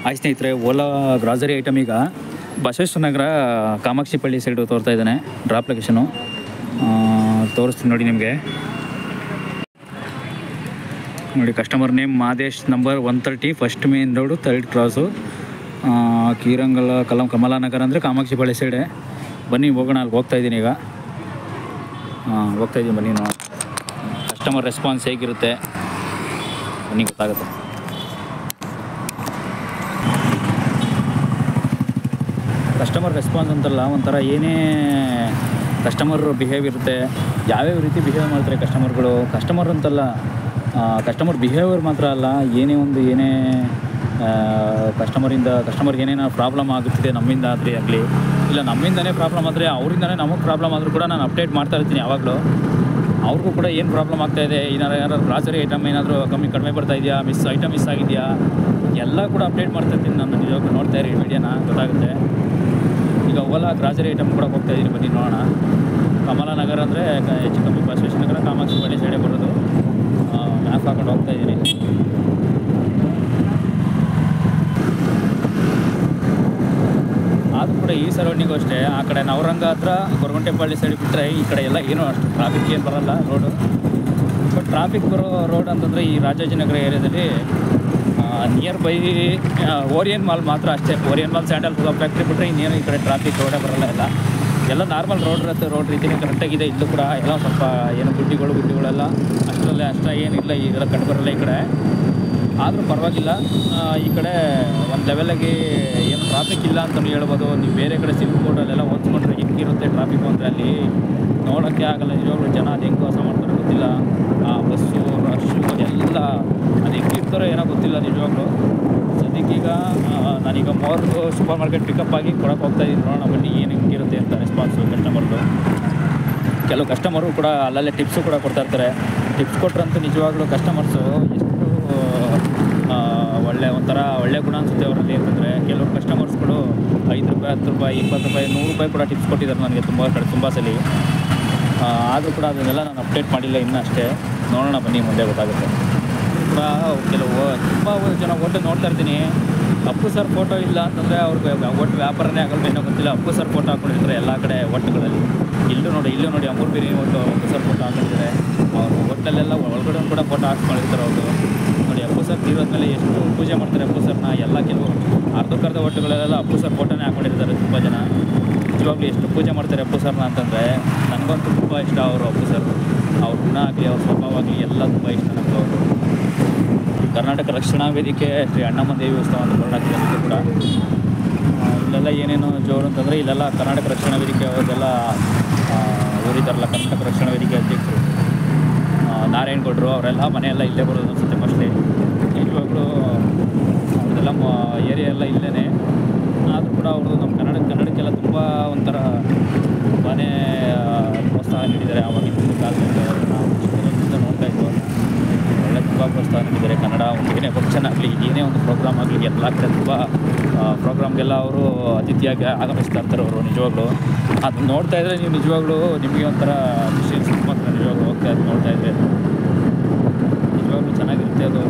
ಆಯ್ತು ಸ್ನೇಹಿತರೆ, Ola grocery item ಈಗ ಬಸವೇಶ್ವರ ನಗರ ಕಾಮಾಕ್ಷಿಪಳ್ಳಿ ಸೈಡು ತೋರ್ತಾ ಇದ್ದಾನೆ. ಡ್ರಾಪ್ ಲೊಕೇಶನು ತೋರಿಸ್ತೀನಿ ನೋಡಿ ನಿಮಗೆ. ನೋಡಿ, customer name Madesh, number 130, first main road, 3rd cross, ಕೀರಂಗಲ ಕಮಲಾನಗರ ಅಂದರೆ ಕಾಮಾಕ್ಷಿಪಳ್ಳಿ ಸೈಡೆ. ಬನ್ನಿ ಹೋಗೋಣ, ಅಲ್ಲಿಗೆ ಹೋಗ್ತಾಯಿದ್ದೀನಿ ಈಗ. ಹೋಗ್ತಾಯಿದ್ದೀನಿ ಬನ್ನಿ ನೋಡಿ. ಕಸ್ಟಮರ್ ರೆಸ್ಪಾನ್ಸ್ ಹೇಗಿರುತ್ತೆ ಬನ್ನಿ, ಗೊತ್ತಾಗುತ್ತೆ. ಕಸ್ಟಮರ್ ರೆಸ್ಪಾನ್ಸ್ ಅಂತಲ್ಲ, ಒಂಥರ ಏನೇ ಕಸ್ಟಮರ್ ಬಿಹೇವ್ ಇರುತ್ತೆ, ಯಾವ್ಯಾವ ರೀತಿ ಬಿಹೇವ್ ಮಾಡ್ತಾರೆ ಕಸ್ಟಮರ್ಗಳು. ಕಸ್ಟಮರ್ ಅಂತಲ್ಲ, ಕಸ್ಟಮರ್ ಬಿಹೇವಿಯರ್ ಮಾತ್ರ ಅಲ್ಲ, ಏನೇ ಕಸ್ಟಮರ್ಗೆ ಏನೇನೋ ಪ್ರಾಬ್ಲಮ್ ಆಗುತ್ತಿದೆ ನಮ್ಮಿಂದ ಆದರೆ ಆಗಲಿ, ಇಲ್ಲ ನಮ್ಮಿಂದನೇ ಪ್ರಾಬ್ಲಮ್ ಆದರೆ ಅವರಿಂದನೇ ನಮಗೆ ಪ್ರಾಬ್ಲಮ್ ಆದರೂ ಕೂಡ ನಾನು ಅಪ್ಡೇಟ್ ಮಾಡ್ತಾ ಇರ್ತೀನಿ ಯಾವಾಗಲೂ. ಅವ್ರಿಗೂ ಕೂಡ ಏನು ಪ್ರಾಬ್ಲಮ್ ಆಗ್ತಾಯಿದೆ, ಯಾರು ಗ್ರಾಸರಿ ಐಟಮ್ ಏನಾದರೂ ಕಡಿಮೆ ಬರ್ತಾ ಇದೆಯಾ, ಐಟಮ್ ಮಿಸ್ ಆಗಿದೆಯಾ, ಎಲ್ಲ ಕೂಡ ಅಪ್ಡೇಟ್ ಮಾಡ್ತಾ ಇರ್ತೀನಿ ನಾನು. ನಿಜವಾಗ್ಲೂ ನೋಡ್ತಾ ಇರಿ ವಿಡಿಯೋನ, ಗೊತ್ತಾಗುತ್ತೆ. ಈಗ ಓಲಾ ಗ್ರಾಸರಿ ಐಟಮ್ ಕೂಡ ಹೋಗ್ತಾಯಿದ್ದೀನಿ, ಬನ್ನಿ ನೋಡೋಣ. ಕಮಲಾನಗರ ಅಂದರೆ ಹೆಚ್ಚು ಕಮ್ಮಿ ಬಸವೇಶ್ವರ ನಗರ ಕಾಮಾಕ್ಷಿಪಳ್ಳಿ ಸೈಡೇ ಬರೋದು. ಮ್ಯಾಪ್ ಹಾಕೊಂಡು ಹೋಗ್ತಾಯಿದ್ದೀನಿ. ಆದರೂ ಕೂಡ ಈ ಸರೌಂಡಿಂಗು ಅಷ್ಟೇ, ಆ ಕಡೆ ನವರಂಗ ಹತ್ರ ಗೊರಗುಂಟೆಪಳ್ಳಿ ಸೈಡ್ ಬಿಟ್ಟರೆ ಈ ಕಡೆ ಎಲ್ಲ ಏನೂ ಅಷ್ಟು ಟ್ರಾಫಿಕ್ ಏನು ಬರೋಲ್ಲ ರೋಡು. ಬಟ್ ಟ್ರಾಫಿಕ್ ಬರೋ ರೋಡ್ ಅಂತಂದರೆ ಈ ರಾಜಾಜಿನಗರ ಏರಿಯಾದಲ್ಲಿ ನಿಯರ್ ಬೈ ಓರಿಯನ್ ಮಾಲ್ ಮಾತ್ರ ಅಷ್ಟೇ. ಓರಿಯನ್ ಮಾಲ್, ಸ್ಯಾಂಡಲ್ ಫ್ಯಾಕ್ಟ್ರಿ ಬಿಟ್ಟರೆ ಇನ್ನೇನು ಈ ಕಡೆ ಟ್ರಾಫಿಕ್ ರೋಡೇ ಬರೋಲ್ಲ. ಎಲ್ಲ ನಾರ್ಮಲ್ ರೋಡ್ ರೀತಿಯೇ ಕರೆಕ್ಟಾಗಿದೆ. ಇಲ್ಲೂ ಕೂಡ ಎಲ್ಲ ಸ್ವಲ್ಪ ಏನು ಗುಡ್ಡಿಗಳೆಲ್ಲ ಅಷ್ಟೇ ಏನಿಲ್ಲ, ಈಗೆಲ್ಲ ಕಂಡುಬರಲ್ಲ ಈ ಕಡೆ. ಆದರೂ ಪರವಾಗಿಲ್ಲ, ಈ ಕಡೆ ಒಂದು ಲೆವೆಲಾಗಿ ಏನು ಟ್ರಾಫಿಕ್ ಇಲ್ಲ ಅಂತಲೂ ಹೇಳ್ಬೋದು. ನೀವು ಬೇರೆ ಕಡೆ ಸಿಲ್ಕ್ ಬೋರ್ಡಲ್ಲೆಲ್ಲ ಓದಿಸ್ಕೊಂಡ್ರೆ ಹೆಂಗಿರುತ್ತೆ ಟ್ರಾಫಿಕ್ಕು ಅಂದರೆ ಅಲ್ಲಿ ನೋಡೋಕ್ಕೆ ಆಗಲ್ಲ. ನಿಜವಾಗ್ಲೂ ಜನ ಅದು ಹೆಂಗೆ ವಾಸ ಮಾಡ್ತಾರೆ ಗೊತ್ತಿಲ್ಲ. ಆ ಬಸ್ಸು ರಶ್ಶು ಎಲ್ಲ ಅದು ಹೆಂಗಿರ್ತಾರೋ ಏನೋ ಗೊತ್ತಿಲ್ಲ ನಿಜವಾಗ್ಲೂ. ಸದ್ಯಕ್ಕೀಗ ನಾನೀಗ ಸೂಪರ್ ಮಾರ್ಕೆಟ್ ಪಿಕಪ್ ಆಗಿ ಕೊಡೋಕೆ ಹೋಗ್ತಾಯಿದ್ದೀನಿ. ನೋಡೋಣ ಬನ್ನಿ ಏನು ಹೆಂಗಿರುತ್ತೆ ಅಂತ ರೆಸ್ಪಾನ್ಸು ಕಸ್ಟಮರ್ದು. ಕೆಲವು ಕಸ್ಟಮರು ಕೂಡ ಅಲ್ಲಲ್ಲೇ ಟಿಪ್ಸು ಕೂಡ ಕೊಡ್ತಾಯಿರ್ತಾರೆ. ಟಿಪ್ಸ್ ಕೊಟ್ರಂತೂ ನಿಜವಾಗ್ಲೂ ಕಸ್ಟಮರ್ಸು ಎಷ್ಟು ಒಳ್ಳೆ ಗುಣ ಅನಿಸುತ್ತೆ ಅವರಲ್ಲಿ. ಅಂತಂದರೆ ಕೆಲವು ಕಸ್ಟಮರ್ಸ್ಗಳು 5 ರೂಪಾಯಿ, 10 ರೂಪಾಯಿ, 20 ರೂಪಾಯಿ, 100 ರೂಪಾಯಿ ಕೂಡ ಟಿಪ್ಸ್ ಕೊಟ್ಟಿದ್ದಾರೆ ನನಗೆ ತುಂಬ ಸಲ. ಆದರೂ ಕೂಡ ಅದನ್ನೆಲ್ಲ ನಾನು ಅಪ್ಡೇಟ್ ಮಾಡಿಲ್ಲ ಇನ್ನೂ ಅಷ್ಟೇ. ನೋಡೋಣ ಬನ್ನಿ, ಮುಂದೆ ಗೊತ್ತಾಗುತ್ತೆ. ಕೂಡ ತುಂಬ ಜನ ಹೋಟೆಲ್ ನೋಡ್ತಾ ಇರ್ತೀನಿ, ಅಪ್ಪು ಸರ್ ಫೋಟೋ ಇಲ್ಲ ಅಂತಂದರೆ ಅವ್ರಿಗೆ ಒಟ್ಟು ವ್ಯಾಪಾರನೇ ಆಗಲ್ಲ ಏನೋ ಗೊತ್ತಿಲ್ಲ. ಅಪ್ಪು ಸರ್ ಫೋಟೋ ಹಾಕ್ಕೊಂಡಿರ್ತಾರೆ ಎಲ್ಲ ಕಡೆ ಒಟ್ಟುಗಳಲ್ಲಿ. ಇಲ್ಲೂ ನೋಡಿ ಅಮೂರ್ ಬಿರಿಯಾನಿ ಒಟ್ಟು ಅಪ್ಪು ಸರ್ ಫೋಟೋ ಹಾಕೊಂಡಿದ್ದಾರೆ. ಅವರು ಒಟ್ಟಲ್ಲೆಲ್ಲ ಒಳಗಡೆ ಕೂಡ ಫೋಟೋ ಹಾಕ್ಸ್ಕೊಂಡಿರ್ತಾರೆ ಅವರು. ನೋಡಿ, ಅಪ್ಪು ಸರ್ ತೀರೋದ್ಮೇಲೆ ಎಷ್ಟು ಪೂಜೆ ಮಾಡ್ತಾರೆ ಅಪ್ಪು ಸರ್ನ. ಎಲ್ಲ ಕೆಲವು ಅರ್ಧಕ್ಕರ್ಧ ಒಟ್ಟುಗಳೆಲ್ಲ ಅಪ್ಪು ಸರ್ ಫೋಟೋನೇ ಹಾಕ್ಕೊಂಡಿರ್ತಾರೆ ತುಂಬ ಜನ. ನಿಜವಾಗ್ಲೂ ಎಷ್ಟು ಪೂಜೆ ಮಾಡ್ತಾರೆ ಅಪ್ಪು ಸರ್ನ ಅಂತಂದರೆ ನನಗಂತೂ ತುಂಬ ಇಷ್ಟ ಅವರು ಅಪ್ಪು ಸರ್. ಅವ್ರ ಗುಣ ಆಗಲಿ, ಅವ್ರ ಸ್ವಭಾವವಾಗಲಿ ಎಲ್ಲ ತುಂಬ ಇಷ್ಟ ನಮಗೆ ಅವರು. ಕರ್ನಾಟಕ ರಕ್ಷಣಾ ವೇದಿಕೆ, ಶ್ರೀ ಅಣ್ಣಮ್ಮ ದೇವಿ ಉತ್ಸವ ಅಂತ ಕರ್ನಾಟಕದಲ್ಲಿ ಕೂಡ ಇಲ್ಲೆಲ್ಲ ಏನೇನು ಜೋರು ಅಂತಂದರೆ ಇಲ್ಲೆಲ್ಲ ಕರ್ನಾಟಕ ರಕ್ಷಣಾ ವೇದಿಕೆ ಅವ್ರದ್ದೆಲ್ಲ ಊರಿದ್ದಾರಲ್ಲ, ಕರ್ನಾಟಕ ರಕ್ಷಣಾ ವೇದಿಕೆ ಅಧ್ಯಕ್ಷರು ನಾರಾಯಣಗೌಡರು ಅವರೆಲ್ಲ ಮನೆಯೆಲ್ಲ ಇಲ್ಲೇ ಬರೋದು ಅನಿಸುತ್ತೆ ಫಸ್ಟೇ. ನಿಜವಾಗ್ಲೂ ಅವ್ರದ್ದೆಲ್ಲ ಏರಿಯಾ ಎಲ್ಲ ಇಲ್ಲೇ. ಆದರೂ ಕೂಡ ಅವರು ನಮ್ಮ ಕನ್ನಡಕ್ಕೆಲ್ಲ ತುಂಬ ಒಂಥರ ತುಂಬಾ ಪ್ರೋತ್ಸಾಹ ನೀಡಿದ್ದಾರೆ. ಆವಾಗಿನ ಕಾಲದಲ್ಲಿ ನಾವು ಚಿಕ್ಕದಿಂದ ನೋಡ್ತಾ ಇದ್ವು, ಒಳ್ಳೆ ತುಂಬ ಪ್ರೋತ್ಸಾಹ ನೀಡಿದ್ದಾರೆ. ಕನ್ನಡ ಒಂದು ಏನೇ ಫಂಕ್ಷನ್ ಆಗಲಿ, ಏನೇ ಒಂದು ಪ್ರೋಗ್ರಾಮ್ ಆಗಲಿ, ಎಲ್ಲ ಕಡೆ ತುಂಬ ಪ್ರೋಗ್ರಾಮ್ಗೆಲ್ಲ ಅವರು ಅತಿಥಿಯಾಗಿ ಆಗಮಿಸ್ತಾ ಇರ್ತಾರೆ ಅವರು. ನಿಜವಾಗ್ಲೂ ಅದನ್ನ ನೋಡ್ತಾ ಇದ್ದರೆ ನೀವು ನಿಜವಾಗ್ಲೂ ನಿಮಗೆ ಒಂಥರ ಖುಷಿ ಮಾತ್ರ. ನಿಜವಾಗ್ಲೂ ನೋಡ್ತಾ ಇದ್ದರೆ ನಿಜವಾಗ್ಲೂ ಚೆನ್ನಾಗಿರುತ್ತೆ ಅದು.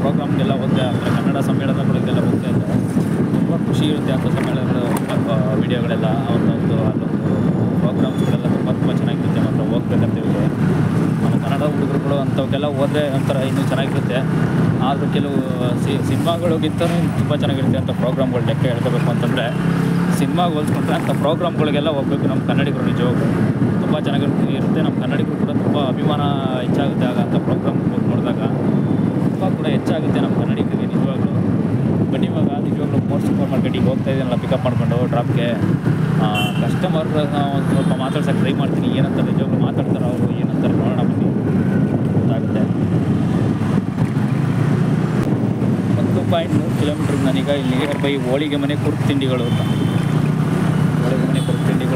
ಪ್ರೋಗ್ರಾಮ್ಗೆಲ್ಲ ಹೋಗ್ತಾ ಇರ್ತಾರೆ, ಕನ್ನಡ ಸಮ್ಮೇಳನಗಳಿಗೆಲ್ಲ ಹೋಗ್ತಾ ಇದ್ದಾರೆ. ತುಂಬ ಖುಷಿ ಇರುತ್ತೆ ಅಂಥ ಸಮ್ಮೇಳನಗಳು, ವೀಡಿಯೋಗಳೆಲ್ಲ ಅವ್ರದ್ದೊಂದು ಅಲ್ಲೊಂದು ಪ್ರೋಗ್ರಾಮ್ಸ್ಗಳೆಲ್ಲ ತುಂಬ ಚೆನ್ನಾಗಿರುತ್ತೆ. ಮಾತ್ರ ಹೋಗ್ಬೇಕಂತೇಳಿ ನಮ್ಮ ಕನ್ನಡ ಹುಡುಗರುಗಳು ಅಂಥವಕ್ಕೆಲ್ಲ ಹೋದರೆ ಒಂಥರ ಇನ್ನೂ ಚೆನ್ನಾಗಿರುತ್ತೆ. ಆದರೂ ಕೆಲವು ಸಿನಿಮಾಗಳಿಗಿಂತಲೂ ತುಂಬ ಚೆನ್ನಾಗಿರುತ್ತೆ ಅಂಥ ಪ್ರೋಗ್ರಾಮ್ಗಳು. ಲೆಕ್ಕ ಹೇಳ್ಕೋಬೇಕು ಅಂತಂದರೆ ಸಿನಿಮಾಗೆ ಹೋಲಿಸ್ಕೊಂಡ್ರೆ ಅಂಥ ಪ್ರೋಗ್ರಾಮ್ಗಳಿಗೆಲ್ಲ ಹೋಗಬೇಕು ನಮ್ಮ ಕನ್ನಡಿಗರು. ನಿಜವಾಗ್ಲೂ ತುಂಬ ಚೆನ್ನಾಗಿರುತ್ತೆ. ನಮ್ಮ ಕನ್ನಡಿಗರು ಕೂಡ ತುಂಬ ಅಭಿಮಾನ ಹೆಚ್ಚಾಗುತ್ತೆ ಆಗ ಅಂಥ ಪ್ರೋಗ್ರಾಮ್ ಹೋಗಿ ನೋಡಿದಾಗ. ತುಂಬ ಕೂಡ ಹೆಚ್ಚಾಗುತ್ತೆ ನಮ್ಮ ಕನ್ನಡಿಗರಿಗೆ ನಿಜವಾಗ್ಲೂ. ಬನ್ನಿ, ಇವಾಗ ನಿಜವಾಗ್ಲೂ ಸೂಪರ್ ಮಾರ್ಕೆಟಿಗೆ ಹೋಗ್ತಾ ಇದ್ದೀನಲ್ಲ ಪಿಕಪ್ ಮಾಡಿಕೊಂಡು ಡ್ರಾಪ್ಗೆ. ಕಸ್ಟಮರ್ ಒಂದು ಸ್ವಲ್ಪ ಮಾತಾಡ್ಸೋಕ್ಕೆ ಟ್ರೈ ಮಾಡ್ತೀನಿ. ಏನಂತಾರೆ ನಿಜವಾಗ್ಲೂ ಮಾತಾಡ್ತಾರೆ ಅವರು, ಏನಂತಾರೆ ನೋಡೋಣ ಬನ್ನಿ, ಗೊತ್ತಾಗುತ್ತೆ. 1.3 ಕಿಲೋಮೀಟ್ರಿಗೆ ನಾನೀಗ ಇಲ್ಲಿ ನಿಯರ್ ಬೈ ಹೋಳಿಗೆ ಮನೆ ಕುರುಕು ತಿಂಡಿಗಳು ಅಂತ,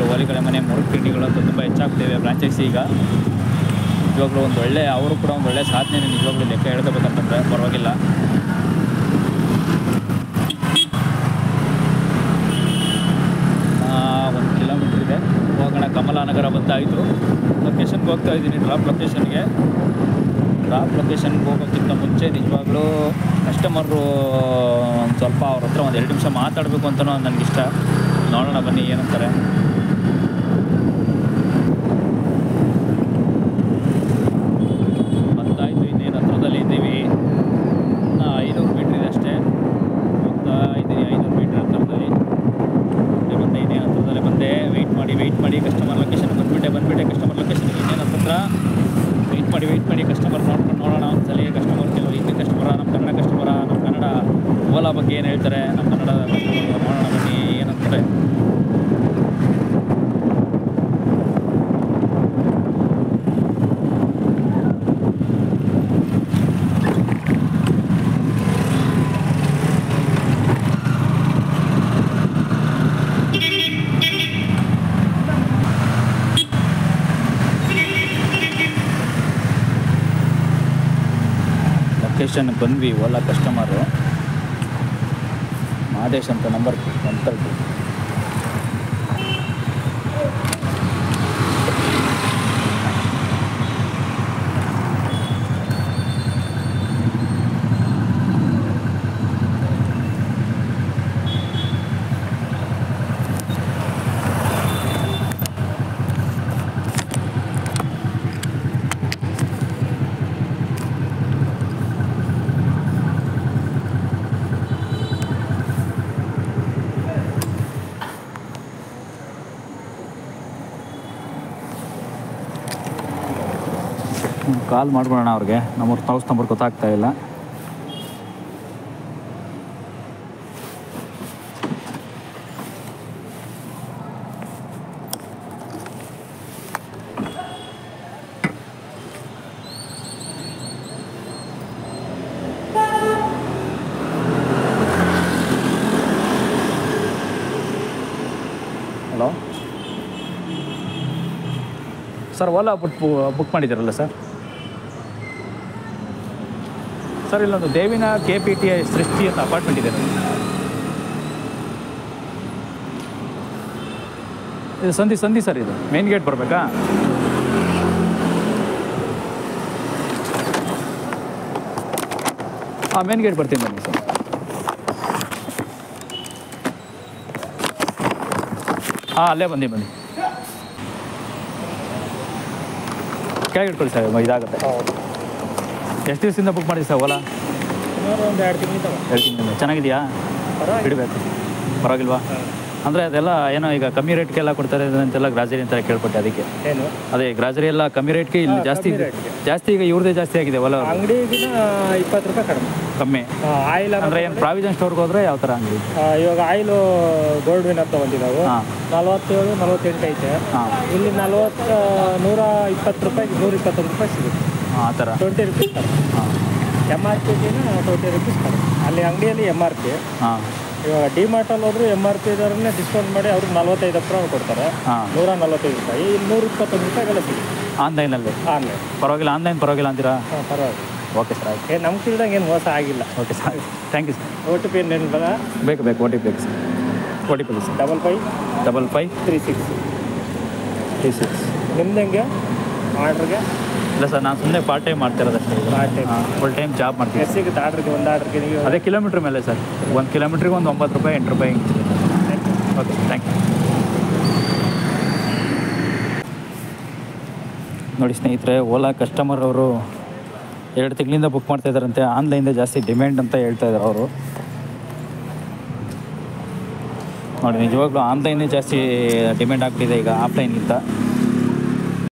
ಹೋಳಿಗೆ ಮನೆ ಮುರುಕು ತಿಂಡಿಗಳು ಅಂತ ತುಂಬ ಹೆಚ್ಚಾಗ್ತೇವೆ ಫ್ರಾಂಚೈಸಿ ಈಗ. ನಿಜವಾಗ್ಲೂ ಒಂದು ಒಳ್ಳೆ, ಅವರು ಕೂಡ ಒಂದು ಒಳ್ಳೆ ಸಾಧನೆ ನಿಜವಾಗ್ಲೂ ಲೆಕ್ಕ ಹೇಳ್ಕೋಬೇಕಂತಂದರೆ ಪರವಾಗಿಲ್ಲ. ಹೋಗೋಣ. ಕಮಲಾನಗರ ಬಂದಾಯಿತು. ಲೊಕೇಶನ್ಗೆ ಹೋಗ್ತಾ ಇದ್ದೀನಿ, ಡ್ರಾಪ್ ಲೊಕೇಶನ್ಗೆ. ಡ್ರಾಪ್ ಲೊಕೇಶನ್ಗೆ ಹೋಗೋಕ್ಕಿಂತ ಮುಂಚೆ ನಿಜವಾಗ್ಲೂ ಕಸ್ಟಮರು ಒಂದು ಸ್ವಲ್ಪ ಅವ್ರ ಹತ್ರ ಒಂದು 2 ನಿಮಿಷ ಮಾತಾಡಬೇಕು ಅಂತಲೂ ನನಗಿಷ್ಟ. ನೋಡೋಣ ಬನ್ನಿ ಏನಂತಾರೆ. ಬಂದಾಯಿತು, ಇನ್ನೇನು ಹತ್ರದಲ್ಲಿ ಇದ್ದೀವಿ. ಇನ್ನು 500 ಮೀಟ್ರ್ ಇದೆ ಅಷ್ಟೇ. ಹೋಗ್ತಾ ಇದ್ದೀನಿ 500 ಮೀಟ್ರ್ ಹತ್ರದಲ್ಲಿ. ಬಂದೆ, ಇನ್ನೇನು ಹತ್ರದಲ್ಲೇ ಬಂದೆ. ವೆಯ್ಟ್ ಮಾಡಿ ಕಸ್ಟಮರ್ ಲೊಕೇಶನ್ ಬಂದುಬಿಟ್ಟೆ ಕಸ್ಟಮರ್ ಲೊಕೇಶನ್ ಇನ್ನೇನು ಹತ್ತಿರ. ವೆಯ್ಟ್ ಮಾಡಿ ಕಸ್ಟಮರ್ ನೋಡ್ಕೊಂಡು ನೋಡೋಣ ಒಂದ್ಸಲ. ಕಸ್ಟಮರ್ ಕೆಲವು ಹಿಂದಿ ಕಸ್ಟಮರ, ನಮ್ಮ ಕನ್ನಡ ಕಸ್ಟಮರ, ನಮ್ಮ ಕನ್ನಡ ಓಲಾ ಬಗ್ಗೆ ಏನು ಹೇಳ್ತಾರೆ, ನಮ್ಮ ಕನ್ನಡ ಕಸ್ಟಮರ್ ನೋಡೋಣ ಬನ್ನಿ ಏನಂತಾರೆ. ಲೊಕೇಶನ್ ಬಂದ್ವಿ. ಓಲಾ ಕಸ್ಟಮರು ಮಾದೇಶ್ ಅಂತ ನಂಬರ್ 130. ಕಾಲ್ ಮಾಡ್ಕೊಳ್ಳೋಣ ಅವ್ರಿಗೆ. ನಮ್ಮೂರು ಹೌಸ್ ನಂಬರ್ ಗೊತ್ತಾಗ್ತಾ ಇಲ್ಲ. ಹಲೋ ಸರ್, ಓಲಾ ಬುಕ್ ಮಾಡಿದ್ದೀರಲ್ಲ ಸರ್? ಸರ್, ಇಲ್ಲೊಂದು ದೇವಿನ KPTI ಸೃಷ್ಟಿ ಅಂತ ಅಪಾರ್ಟ್ಮೆಂಟ್ ಇದೆ. ಇದು ಸಂಧಿ ಸರ್. ಇದು ಮೇನ್ ಗೇಟ್ ಬರಬೇಕಾ? ಹಾಂ, ಮೇನ್ ಗೇಟ್ ಬರ್ತೀನಿ ಬನ್ನಿ ಸರ್. ಹಾಂ, ಅಲ್ಲೇ ಬನ್ನಿ. ಕೆಳಗೆ ಇಟ್ಕೊಳ್ಳಿ ಸರ್, ಇದಾಗುತ್ತೆ. ಎಷ್ಟು ದಿವಸದಿಂದ ಬುಕ್ ಮಾಡಿದ್ರಿ ಸರ್ ಓಲಾ? ಒಂದು 2 ತಿಂಗಳಿಂದ. 2 ತಿಂಗಳಿಂದ. ಚೆನ್ನಾಗಿದೆಯಾ? ಬಿಡಬೇಕು, ಪರವಾಗಿಲ್ವಾ? ಅಂದರೆ ಅದೆಲ್ಲ ಏನೋ ಈಗ ಕಮ್ಮಿ ರೇಟ್ಗೆಲ್ಲ ಕೊಡ್ತಾರೆ ಅಂತೆಲ್ಲ ಗ್ರಾಜರಿ ಅಂತ ಕೇಳ್ಪಟ್ಟೆ, ಅದಕ್ಕೆ. ಏನು ಅದೇ ಗ್ರಾಜರಿ ಎಲ್ಲ ಕಮ್ಮಿ ರೇಟ್ಗೆ ಇಲ್ಲಿ ಜಾಸ್ತಿ ಈಗ ಇವ್ರದೇ ಜಾಸ್ತಿ ಆಗಿದೆ ಓಲಾ. ಅಂಗಡಿಗಿನ 20 ರೂಪಾಯಿ ಕಮ್ಮಿ. ಆಯಿಲ್ ಅಂದರೆ ಏನು ಪ್ರಾವಿಷನ್ ಸ್ಟೋರ್ಗೆ ಹೋದ್ರೆ ಯಾವ ಥರ ಅಂಗಡಿ? ಇವಾಗ ಆಯಿಲು ಗೋಲ್ಡ್ ವಿನ್ ಅಂತ ಬಂದಿದ್ದಾವೆ. 47, 48 ಐತೆ. ಇಲ್ಲಿ 120 ರೂಪಾಯಿ 121 ರೂಪಾಯಿ ಸಿಗುತ್ತೆ. ಆ ಥರ 20 ರೂಪೀಸ್ MRPಗಿನ 20 ರೂಪೀಸ್ ಅಲ್ಲಿ ಅಂಗಡಿಯಲ್ಲಿ MRP. ಇವಾಗ ಡಿಮಾರ್ಟಲ್ಲಿ ಹೋದ್ರು MRP ಇದರನ್ನೇ ಡಿಸ್ಕೌಂಟ್ ಮಾಡಿ ಅವ್ರಿಗೆ 45 ರೂಪಾಯಿ ಕೊಡ್ತಾರೆ. 145 ರೂಪಾಯಿ, ಇಲ್ಲಿ 121 ರೂಪಾಯಿಗೆಲ್ಲ ಸಿಗುತ್ತೆ ಆನ್ಲೈನಲ್ಲಿ. ಪರವಾಗಿಲ್ಲ, ಆನ್ಲೈನ್ ಪರವಾಗಿಲ್ಲ ಅಂತೀರಾ? ಪರವಾಗಿಲ್ಲ. ಓಕೆ ಸರ್, ಏನು ನಮ್ಮ ತಿಳಿದಂಗೆ ಏನು ಮೋಸ ಆಗಿಲ್ಲ. Okay sir, thank you sir. OTP ಏನು ಬರ ಬೇಕು OTP ಬೇಕು ಸರ್. OTP sir 5536. ನಿಮ್ದು ಹೆಂಗೆ ಆರ್ಡ್ರಿಗೆ? ಇಲ್ಲ ಸರ್, ನಾನು ಸುಮ್ಮನೆ ಪಾರ್ಟ್ ಟೈಮ್ ಮಾಡ್ತಿರೋದಷ್ಟೇ. ಫುಲ್ ಟೈಮ್ ಜಾಬ್ ಮಾಡ್ತೀನಿ. ಎಷ್ಟು ಸಿಗುತ್ತೆ ಆರ್ಡ್ರಿಗೆ? ಒಂದು ಆರ್ಡ್ರಿಗೆ ನೀವು ಅದೇ ಕಿಲೋಮೀಟ್ರ್ ಮೇಲೆ ಸರ್. 1 ಕಿಲೋಮೀಟ್ರಿಗೆ ಒಂದು 9 ರೂಪಾಯಿ 8 ರೂಪಾಯಿ ಹಿಂಗೆ. Okay, thank you. ನೋಡಿ ಸ್ನೇಹಿತರೆ, ಓಲಾ ಕಸ್ಟಮರ್ ಅವರು 2 ತಿಂಗಳಿಂದ ಬುಕ್ ಮಾಡ್ತಾ ಇದ್ದಾರಂತೆ. ಆನ್ಲೈನಿಂದ ಜಾಸ್ತಿ ಡಿಮ್ಯಾಂಡ್ ಅಂತ ಹೇಳ್ತಾ ಇದ್ದಾರೆ ಅವರು. ನೋಡಿ, ನಿಜವಾಗ್ಲೂ ಆನ್ಲೈನೇ ಜಾಸ್ತಿ ಡಿಮ್ಯಾಂಡ್ ಆಗ್ಬಿಟ್ಟಿದೆ ಈಗ ಆಫ್ಲೈನ್ಗಿಂತ.